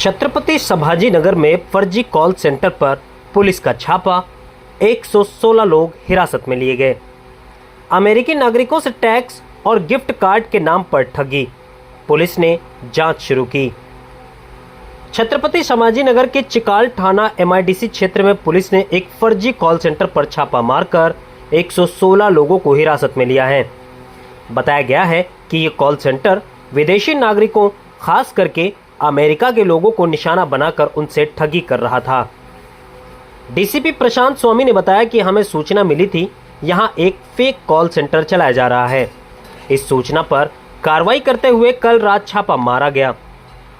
छत्रपति संभाजी नगर में फर्जी call centre पर पुलिस का छापा, 116 लोग हिरासत में लिए गए। अमेरिकी नागरिकों से टैक्स और गिफ्ट कार्ड के नाम पर ठगी, पुलिस ने जांच शुरू की। छत्रपति संभाजी नगर के चिकाल थाना MIDC क्षेत्र में पुलिस ने एक फर्जी कॉल सेंटर पर छापा मारकर 116 लोगों को हिरासत में लिया है। बताया गया है कि ये कॉल सेंटर विदेशी नागरिकों, खास करके अमेरिका के लोगों को निशाना बनाकर उनसे ठगी कर रहा था। DCP प्रशांत स्वामी ने बताया कि हमें सूचना मिली थी, यहां एक फेक कॉल सेंटर चलाया जा रहा है। इस सूचना पर कार्रवाई करते हुए कल रात छापा मारा गया।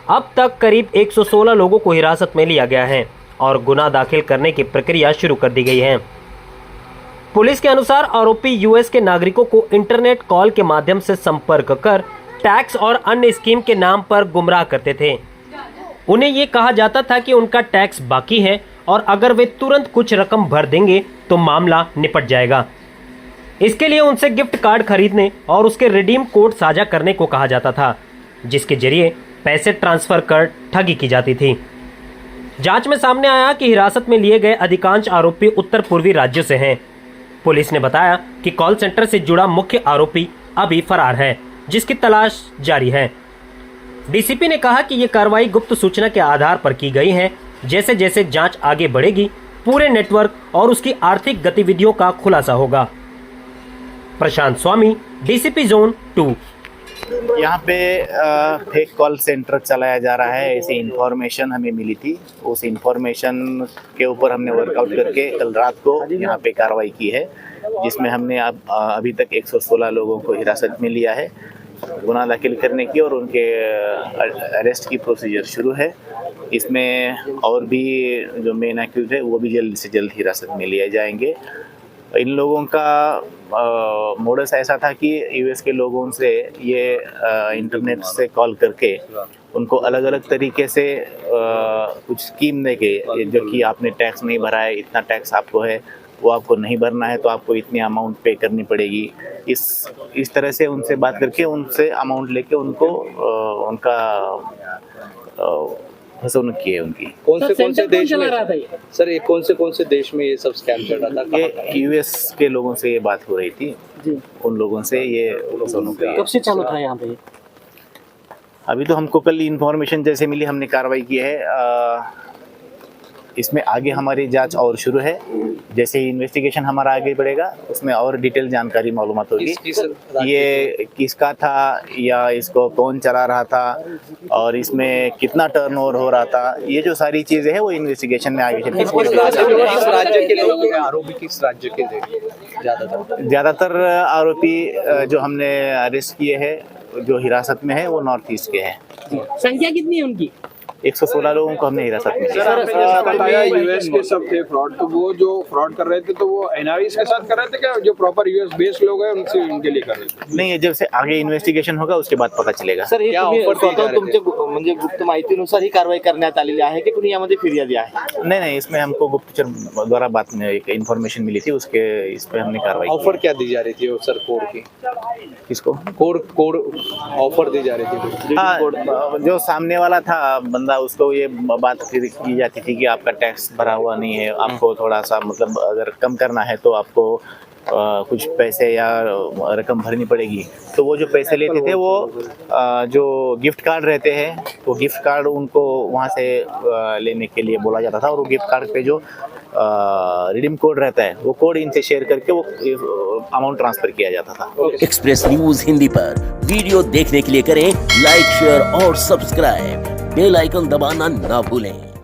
अब तक करीब 116 लोगों को हिरासत में लिया गया है और गुना दाखिल करने की प्रक्रिया शुरू कर दी गई है। पुलिस के अनुसार आरोपी US के नागरिकों को इंटरनेट कॉल के माध्यम से संपर्क कर टैक्स और अन्य स्कीम के नाम पर गुमराह करते थे। उन्हें ये कहा जाता था कि उनका टैक्स बाकी है और अगर वे तुरंत कुछ रकम भर देंगे तो मामला निपट जाएगा। इसके लिए उनसे गिफ्ट कार्ड खरीदने और उसके रिडीम कोड साझा करने को कहा जाता था, जिसके जरिए पैसे ट्रांसफर कर ठगी की जाती थी। जांच में सामने आया कि हिरासत में लिए गए अधिकांश आरोपी उत्तर पूर्वी राज्यों से हैं। पुलिस ने बताया कि कॉल सेंटर से जुड़ा मुख्य आरोपी अभी फरार है, जिसकी तलाश जारी है। DCP ने कहा कि यह कार्रवाई गुप्त सूचना के आधार पर की गई है। जैसे जैसे जांच आगे बढ़ेगी, पूरे नेटवर्क और उसकी आर्थिक गतिविधियों का खुलासा होगा। प्रशांत स्वामी, DCP जोन 2। यहाँ पे फेक कॉल सेंटर चलाया जा रहा है, ऐसी इंफॉर्मेशन हमें मिली थी। उस इंफॉर्मेशन के ऊपर हमने वर्कआउट करके कल रात को यहाँ पे कार्रवाई की है, जिसमें हमने अभी तक 116 लोगों को हिरासत में लिया है, गुना दाखिल करने की और उनके अरेस्ट की प्रोसीजर शुरू है। इसमें और भी जो मेन एक्यूज है वो भी जल्द से जल्द हिरासत में लिए जाएंगे। इन लोगों का मोडस ऐसा था कि US के लोगों से ये इंटरनेट से कॉल करके उनको अलग अलग तरीके से कुछ स्कीम देके, जो कि आपने टैक्स नहीं भरा है, इतना टैक्स आपको है, वो आपको नहीं भरना है तो आपको इतनी अमाउंट पे करनी पड़ेगी। इस तरह से उनसे बात करके उनसे अमाउंट लेके उनको उनका फसौन किए उनकी। कौन से देश में सर, ये कौन से देश में ये सब स्कैम चल रहा था? ये US के लोगों से ये बात हो रही थी जी। उन लोगों से ये फसौन किया। कब से चालू था यहाँ पे? अभी तो हमको कल इन्फॉर्मेशन जैसे मिली, हमने कार्रवाई की है। इसमें आगे हमारी जांच और शुरू है। जैसे ही इन्वेस्टिगेशन हमारा आगे बढ़ेगा, उसमें और डिटेल जानकारी मालूमात होगी। ये किसका था या इसको कौन चला रहा था और इसमें कितना टर्नओवर हो रहा था, ये जो सारी चीजें हैं वो इन्वेस्टिगेशन में आगे चलेगी। राज्य के लोग आरोपी किस राज्य के थे? ज़्यादातर आरोपी जो हमने अरेस्ट किए हैं, जो हिरासत में है, वो नॉर्थ ईस्ट के हैं। संख्या कितनी है उनकी? 116 लोगों को हमने हिरासत में लिया। US के सब थे फ्रॉड, तो वो जो फ्रॉड कर रहे थे तो वो NRIs के साथ कर रहे थे क्या? जो प्रॉपर US बेस्ड लोग हैं उनसे उनके लिए कर रहे थे? नहीं, जब से आगे इन्व्हेस्टिगेशन होगा उसके बाद पता चलेगा। सर, हे स्वतः तुमचे म्हणजे गुप्त माहितीनुसार ही कारवाई करण्यात आलेली आहे की कुणी यामध्ये फिर्यादी आहे? नहीं, इसमें हमको गुप्तचर द्वारा बात में एक इन्फॉर्मेशन मिली थी, उसके इस पे हमने कार्रवाई। ऑफर क्या दी जा रही थी सर? कोड की? किसको कोड ऑफर दी जा रही थी? हाँ, जो सामने वाला था बंदा, उसको ये बात की जाती थी कि आपका टैक्स भरा हुआ नहीं है, आपको थोड़ा सा मतलब अगर कम करना है तो आपको कुछ पैसे या रकम भरनी पड़ेगी। तो वो जो पैसे लेते थे वो जो गिफ्ट कार्ड रहते हैं, वो गिफ्ट कार्ड उनको वहाँ से लेने के लिए बोला जाता था और वो गिफ्ट कार्ड पे जो रिडीम कोड रहता है, वो कोड इनसे शेयर करके वो अमाउंट ट्रांसफर किया जाता था। एक्सप्रेस न्यूज हिंदी पर वीडियो देखने के लिए करें लाइक, शेयर और सब्सक्राइब। बेल आइकन दबाना ना भूलें।